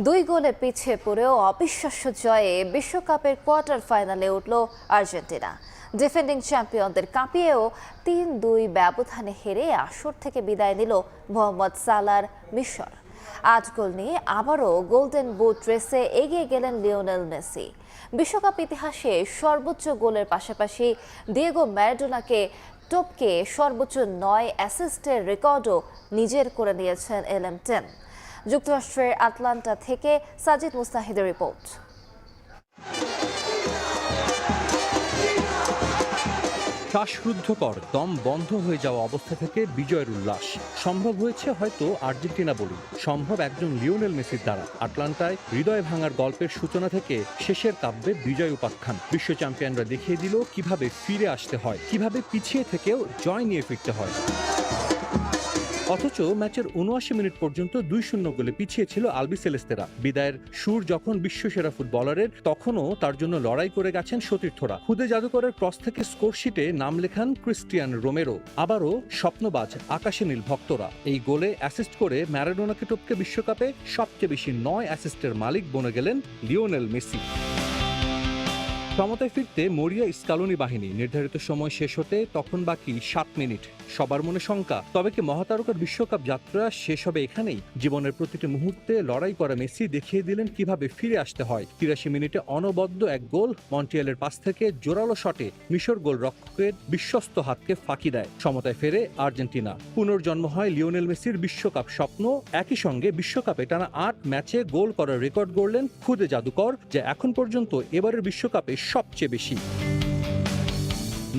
দুই গোলে পিছিয়ে পড়েও অবিশ্বাস্য জয়ে বিশ্বকাপের কোয়ার্টার ফাইনালে উঠল আর্জেন্টিনা। ডিফেন্ডিং চ্যাম্পিয়নদের কাঁপিয়েও ৩-২ ব্যবধানে হেরে আসর থেকে বিদায় নিল মোহাম্মদ সালার মিশর। ৮ গোল নিয়ে আবারও গোল্ডেন বুট রেসে এগিয়ে গেলেন লিওনেল মেসি। বিশ্বকাপ ইতিহাসে সর্বোচ্চ গোলের পাশাপাশি ডিয়েগো ম্যারাডোনাকে টপকে সর্বোচ্চ ৯ অ্যাসিস্টের রেকর্ডও নিজের করে নিয়েছেন LM10। যুক্তরাষ্ট্রের আটলান্টা থেকে সাজিদ মুস্তাহিদের রিপোর্ট। শ্বাসরুদ্ধকর দম বন্ধ হয়ে যাওয়া অবস্থা থেকে বিজয়ের উল্লাস সম্ভব হয়েছে হয়তো আর্জেন্টিনা বলি, সম্ভব একজন লিওনেল মেসির দ্বারা। আটলান্টায় হৃদয় ভাঙার গল্পের সূচনা থেকে শেষের কাব্যে বিজয় উপাখ্যান। বিশ্ব চ্যাম্পিয়নরা দেখিয়ে দিল কিভাবে ফিরে আসতে হয়, কিভাবে পিছিয়ে থেকেও জয় নিয়ে ফিরতে হয়। অথচ ম্যাচের ৭৯ মিনিট পর্যন্ত ২-০ গোলে পিছিয়ে ছিল আলবিসেলেস্তেরা। বিদায়ের সুর যখন বিশ্বসেরা ফুটবলারের, তখনও তার জন্য লড়াই করে গেছেন সতীর্থরা। খুদে জাদুকরের ক্রস থেকে স্কোরশিটে নাম লেখান ক্রিস্টিয়ান রোমেরো। আবারও স্বপ্নবাজ আকাশে নীল ভক্তরা। এই গোলে অ্যাসিস্ট করে ম্যারাডোনাকে টপকে বিশ্বকাপে সবচেয়ে বেশি ৯ অ্যাসিস্টের মালিক বনে গেলেন লিওনেল মেসি। সমতায় ফিরতে মরিয়া স্কালোনি বাহিনী। নির্ধারিত সময় শেষ হতে তখন বাকি ৭ মিনিট। সবার মনে শঙ্কা, তবে কি মহাতারকার বিশ্বকাপ যাত্রা শেষ হবে এখানেই? জীবনের প্রতিটি মুহূর্তে লড়াই করা মেসি দেখিয়ে দিলেন কিভাবে ফিরে আসতে হয়। ৮৩ মিনিটে অনবদ্য এক গোল, মন্টিয়ালের পাস থেকে জোরালো শটে মিশর গোলরক্ষকের বিশ্বস্ত হাতকে ফাঁকি দেয়। সমতায় ফেরে আর্জেন্টিনা। পুনর্জন্ম হয় লিওনেল মেসির বিশ্বকাপ স্বপ্ন। একই সঙ্গে বিশ্বকাপে টানা ৮ ম্যাচে গোল করার রেকর্ড গড়লেন খুদে জাদুকর, যা এখন পর্যন্ত এবারের বিশ্বকাপে সবচেয়ে বেশি।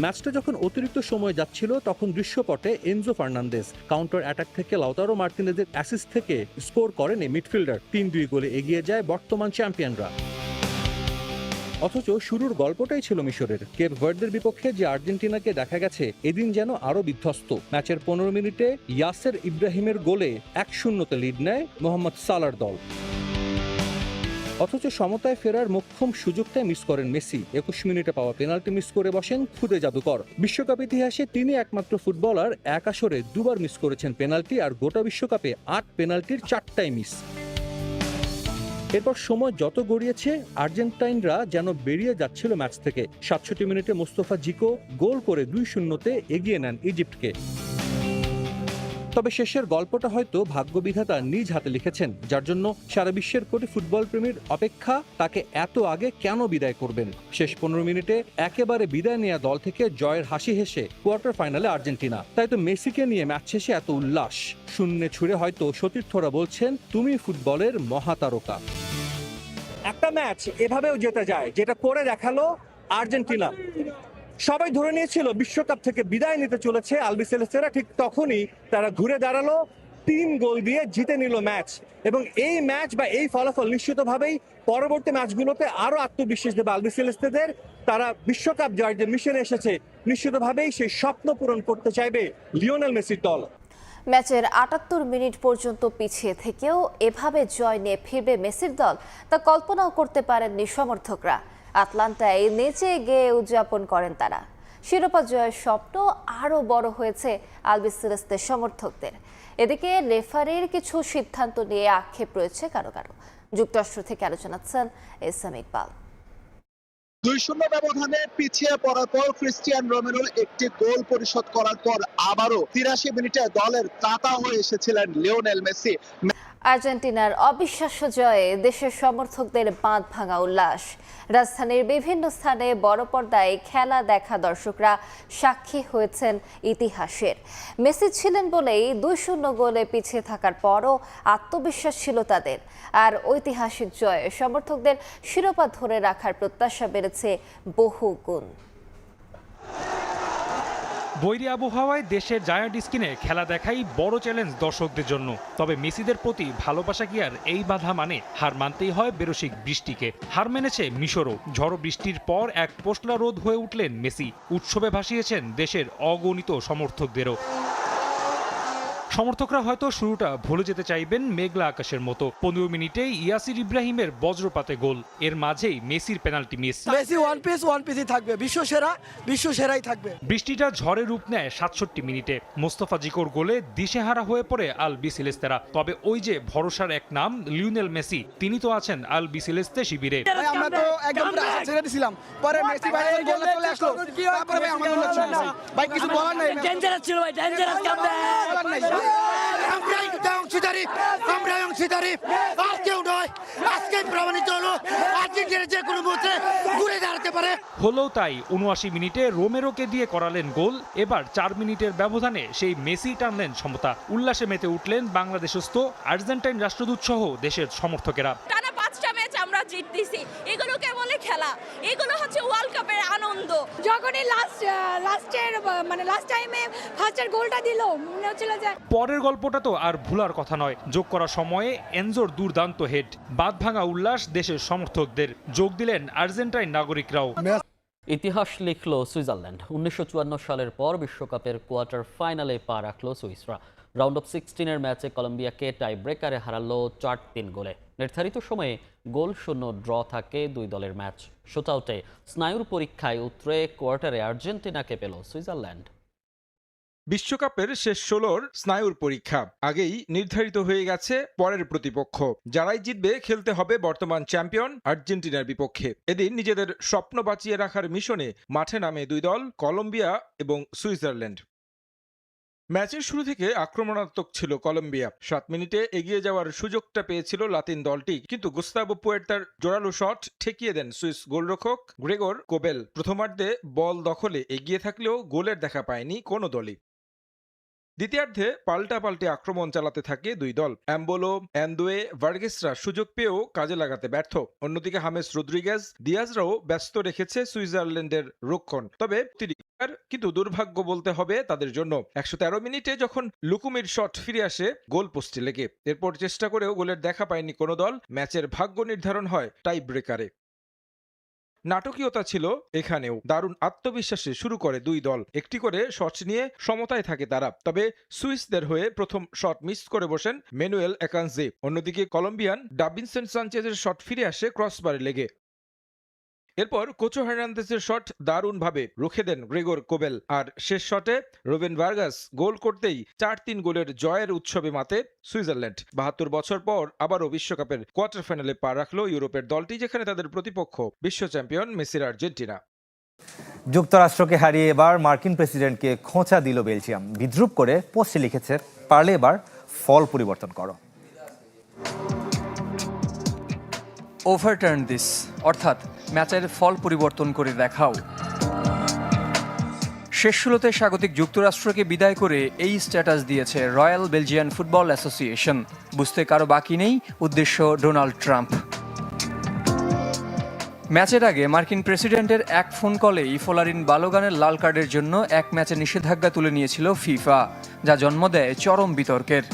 ম্যাচটা যখন অতিরিক্ত সময় যাচ্ছিল তখন দৃশ্যপটে এনজো ফার্নান্দেজ কাউন্টার অ্যাটাক থেকে লাউতারো মার্টিনেজের অ্যাসিস্ট থেকে স্কোর করেন এই মিডফিল্ডার। ৩-২ গোলে এগিয়ে যায় বর্তমান চ্যাম্পিয়নরা। অথচ শুরুর গল্পটাই ছিল মিশরের। কেপ ভার্দের বিপক্ষে যে আর্জেন্টিনাকে দেখা গেছে এদিন যেন আরো বিধ্বস্ত। ম্যাচের ১৫ মিনিটে ইয়াসের ইব্রাহিমের গোলে ১-০ লিড নেয় মোহাম্মদ সালার দল। অথচ সমতায় ফেরার মোক্ষম সুযোগটাই মিস করেন মেসি। ২১ মিনিটে পাওয়া পেনাল্টি মিস করে বসেন খুদে জাদুকর। বিশ্বকাপ ইতিহাসে তিনি একমাত্র ফুটবলার এক আসরে দুবার মিস করেছেন পেনাল্টি, আর গোটা বিশ্বকাপে ৮ পেনাল্টির ৪টাই মিস। এরপর সময় যত গড়িয়েছে আর্জেন্টাইনরা যেন বেরিয়ে যাচ্ছিল ম্যাচ থেকে। ৬৭ মিনিটে মোস্তফা জিকো গোল করে ২-০ এগিয়ে নেন ইজিপ্টকে। তবে শেষের গল্পটা হয়তো ভাগ্যবিধাতা নিজ হাতে লিখেছেন, যার জন্য সারা বিশ্বের কোটি ফুটবল প্রেমীর অপেক্ষা তাকে এত আগে কেন বিদায় করবেন। শেষ ১৫ মিনিটে একেবারে বিদায় নেওয়া দল থেকে জয়ের হাসি হেসে কোয়ার্টার ফাইনালে আর্জেন্টিনা। তাই তো মেসিকে নিয়ে ম্যাচ শেষে এত উল্লাস। শূন্যে ছুড়ে হয়তো সতীর্থরা বলছেন, তুমি ফুটবলের মহাতারকা। একটা ম্যাচ এভাবেও যেতে যায়, যেটা করে দেখালো আর্জেন্টিনা। সবাই ধরে নিয়েছিল বিশ্বকাপ থেকে বিদায় নিতে চলেছে আলবিসেলেস্তেরা, ঠিক তখনই তারা ঘুরে দাঁড়ালো, ৩ গোল দিয়ে জিতে নিল ম্যাচ। এবং এই ম্যাচ বা এই ফলাফল নিশ্চিতভাবেই পরবর্তী ম্যাচগুলোতে আরো আত্মবিশ্বাস দেবে আলবিসেলেস্তেদের। তারা বিশ্বকাপ জয়ের যে মিশনে এসেছে, নিশ্চিতভাবেই সেই স্বপ্ন পূরণ করতে চাইবে লিওনেল মেসির দল। ম্যাচের ৭৮ মিনিট পর্যন্ত পিছিয়ে থেকেও এভাবে জয় নিয়ে ফিরবে মেসির দল, তা কল্পনাও করতে পারেননি সমর্থকরা। আটলান্টায় নেচে গেয়ে উদযাপন করেন তারা। শিরোপা জয়ের স্বপ্ন আরও বড় হয়েছে আলবিসেলেস্তের সমর্থকদের। এদিকে রেফারির কিছু সিদ্ধান্ত নিয়ে আক্ষেপ রয়েছে কারো কারো। যুক্তরাষ্ট্র থেকে আলোচনাচ্ছেন এসএম ইকবাল। ২-০ ব্যবধানে পিছিয়ে পড়ার পর ক্রিস্টিয়ান রোমেরো একটি গোল পরিশোধ করার পর আবারও ৮৩ মিনিটে দলের তাতা হয়ে এসেছিলেন লিওনেল মেসি। আর্জেন্টিনার অবিশ্বাস্য জয়ে দেশের সমর্থকদের বাঁধ ভাঙা উল্লাস। রাজধানীর বিভিন্ন স্থানে বড় পর্দায় খেলা দেখা দর্শকরা সাক্ষী হয়েছেন ইতিহাসের। মেসি ছিলেন বলেই ২-০ গোলে পিছিয়ে থাকার পরও আত্মবিশ্বাস ছিল তাদের। আর ঐতিহাসিক জয়ে সমর্থকদের শিরোপা ধরে রাখার প্রত্যাশা বেড়েছে বহু গুণ। বৈরী আবহাওয়ায় দেশের জায়ান্ট স্ক্রিনে খেলা দেখাই বড় চ্যালেঞ্জ দর্শকদের জন্য। তবে মেসিদের প্রতি ভালোবাসা কি আর এই বাধা মানে? হার মানতেই হয় বেরসিক বৃষ্টিকে। হার মেনেছে মিশরও। ঝড়ো বৃষ্টির পর এক পোস্টলা রোদ হয়ে উঠলেন মেসি। উৎসবে ভাসিয়েছেন দেশের অগণিত সমর্থকদেরও। সমর্থকরা হয়তো শুরুটা ভুলে যেতে চাইবেন মেঘলা আকাশের মতো। 15 মিনিটেই ইয়াসির ইব্রাহিমের বজ্রপাতে গোল, এর মাঝেই মেসির পেনাল্টি মিস। মেসি ওয়ান পিসই থাকবে, বিশ্ব সেরাই থাকবে। বৃষ্টিটা ঝড়ে রূপ নেয় 67 মিনিটে। মোস্তফা জিকোর গোলে দিশেহারা হয়ে পড়ে আল বিসেলেস্তেরা। তবে ওই যে ভরসার এক নাম লিওনেল মেসি, তিনি তো আছেন আল বিসেলেস্তে শিবিরে। আমরা তো একদম আশা ছেড়ে দিয়েছিলাম, পরে মেসি ভাই গোল চলে আসলো, তারপরে ভাই আমাদের লোক চলে আসলো। ভাই কিছু বলার নাই, ডেঞ্জারাস ছিল ভাই, ডেঞ্জারাস কামব্যাক। বলার নাই। আমরা অংশীদারি আর কেউ নয়, আজকে প্রমাণিত হলো আর্জেন্টিনা যে কোনো মুহূর্তে ঘুরে দাঁড়াতে পারে। হলো তাই 79 মিনিটে রোমেরোকে দিয়ে করালেন গোল। এবার 4 মিনিটের ব্যবধানে সেই মেসি টানলেন সমতা। উল্লাসে মেতে উঠলেন বাংলাদেশস্থ আর্জেন্টাইন রাষ্ট্রদূত সহ দেশের সমর্থকেরা। টানা 5টা ম্যাচ আমরা জিততেছি, এগুলোকে বলে খেলা, এগুলো হচ্ছে ওয়ার্ল্ড কাপের আনন্দ। যখনই লাস্ট টাইমে ফার্স্টের গোলটা দিল, মনে হচ্ছিল যে পরের গল্পটা তো আর ভুলার কথা নয়। যোগ করার সময়ে এনজোর দুর্দান্ত হেড, বাদ ভাঙা উল্লাস দেশের সমর্থকদের। যোগ দিলেন আর্জেন্টাইন নাগরিকরাও। ইতিহাস লিখল সুইজারল্যান্ড। 1954 সালের পর বিশ্বকাপের কোয়ার্টার ফাইনালে পা রাখল সুইসরা। রাউন্ড অফ 16-এর ম্যাচে কলম্বিয়াকে টাই ব্রেকারে হারালো 4-3 গোলে। নির্ধারিত সময়ে গোল শূন্য ড্র থাকে দুই দলের ম্যাচ। শুটআউটে স্নায়ুর পরীক্ষায় উতরে কোয়ার্টারে আর্জেন্টিনাকে পেল সুইজারল্যান্ড। বিশ্বকাপের শেষ 16-র স্নায়ুর পরীক্ষা আগেই নির্ধারিত হয়ে গেছে পরের প্রতিপক্ষ। যারাই জিতবে খেলতে হবে বর্তমান চ্যাম্পিয়ন আর্জেন্টিনার বিপক্ষে। এদিন নিজেদের স্বপ্ন বাঁচিয়ে রাখার মিশনে মাঠে নামে দুই দল, কলম্বিয়া এবং সুইজারল্যান্ড। ম্যাচের শুরু থেকে আক্রমণাত্মক ছিল কলম্বিয়া। 7 মিনিটে এগিয়ে যাওয়ার সুযোগটা পেয়েছিল লাতিন দলটি, কিন্তু গুস্তাভো পুয়ের্তার জোরালো শট ঠেকিয়ে দেন সুইস গোলরক্ষক গ্রেগর কোবেল। প্রথমার্ধে বল দখলে এগিয়ে থাকলেও গোলের দেখা পায়নি কোনো দলই। দ্বিতীয়ার্ধে পাল্টাপাল্টি আক্রমণ চালাতে থাকে দুই দল। অ্যাম্বোলো, অ্যান্দোয়ে, ভার্গেসরা সুযোগ পেয়েও কাজে লাগাতে ব্যর্থ। অন্যদিকে হামেস রদ্রিগেজ, দিয়াজরাও ব্যস্ত রেখেছে সুইজারল্যান্ডের রক্ষণ। তবে কিন্তু দুর্ভাগ্য বলতে হবে তাদের জন্য। 113 মিনিটে যখন লুকুমির শট ফিরে আসে গোল পোস্টে লেগে, এরপর চেষ্টা করেও গোলের দেখা পায়নি কোনো দল। ম্যাচের ভাগ্য নির্ধারণ হয় টাই ব্রেকারে। নাটকীয়তা ছিল এখানেও। দারুণ আত্মবিশ্বাসে শুরু করে দুই দল, একটি করে শট নিয়ে সমতায় থাকে তারা। তবে সুইসদের হয়ে প্রথম শট মিস করে বসেন ম্যানুয়েল একানজে। অন্যদিকে কলম্বিয়ান ডাবিনসন সানচেজের শট ফিরে আসে ক্রসবারে লেগে। এরপর কোচো হার্নান্দেজের শট দারুণভাবে রুখে দেন গ্রেগর কোবেল। আর শেষ শটে রোবেন ভার্গাস গোল করতেই 4-3 গোলের জয়ের উৎসবে মাতে সুইজারল্যান্ড। 72 বছর পর আবারও বিশ্বকাপের কোয়ার্টার ফাইনালে পা রাখল ইউরোপের দলটি, যেখানে তাদের প্রতিপক্ষ বিশ্ব চ্যাম্পিয়ন মেসির আর্জেন্টিনা। যুক্তরাষ্ট্রকে হারিয়ে এবার মার্কিন প্রেসিডেন্টকে খোঁচা দিল বেলজিয়াম। বিদ্রুপ করে পোস্টে লিখেছে, পারলে এবার ফল পরিবর্তন করো। ওভারটার্ন দিস, অর্থাৎ ম্যাচের ফল পরিবর্তন করে দেখাও। শেষ 16-তে স্বাগতিক যুক্তরাষ্ট্রকে বিদায় করে এই স্ট্যাটাস দিয়েছে রয়্যাল বেলজিয়ান ফুটবল অ্যাসোসিয়েশন। বুঝতে কারো বাকি নেই উদ্দেশ্য ডোনাল্ড ট্রাম্প। ম্যাচের আগে মার্কিন প্রেসিডেন্টের এক ফোন কলেই ফোলারিন বালোগানের লাল কার্ডের জন্য এক ম্যাচে নিষেধাজ্ঞা তুলে নিয়েছিল ফিফা, যা জন্ম দেয় চরম বিতর্কের।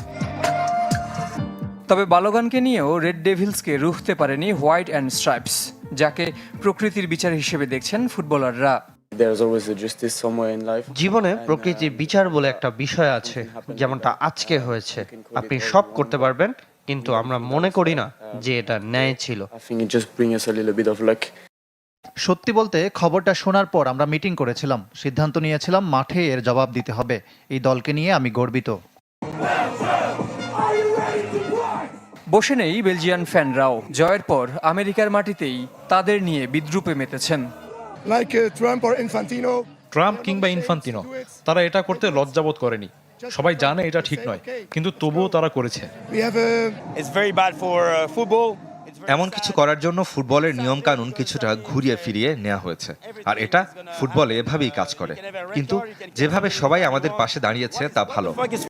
তবে বালোগানকে নিয়েও রেড ডেভিলসকে রুখতে পারেনি হোয়াইট অ্যান্ড স্ট্রাইপস, যাকে প্রকৃতির বিচার হিসেবে দেখছেন ফুটবলাররা। জীবনে প্রকৃতির বিচার বলে একটা বিষয় আছে, যেমনটা আজকে হয়েছে। আপনি সব করতে পারবেন, কিন্তু আমরা মনে করি না যে এটা ন্যায় ছিল। সত্যি বলতে খবরটা শোনার পর আমরা মিটিং করেছিলাম, সিদ্ধান্ত নিয়েছিলাম মাঠে এর জবাব দিতে হবে। এই দলকে নিয়ে আমি গর্বিত। বসে নেই বেলজিয়ান ফ্যানরাও। জয়ের পর আমেরিকার মাটিতেই তাদের নিয়ে বিদ্রুপে মেতেছেন। ট্রাম্প কিংবা ইনফান্তিনো, তারা এটা করতে লজ্জাবোধ করেনি। সবাই জানে এটা ঠিক নয়, কিন্তু তবুও তারা করেছে। এমন কিছু করার জন্য ফুটবলের নিয়ম কানুন কিছুটা ঘুরিয়ে ফিরিয়ে নেওয়া হয়েছে, আর এটা ফুটবলে এভাবেই কাজ করে। কিন্তু যেভাবে সবাই আমাদের পাশে দাঁড়িয়েছে তা ভালো।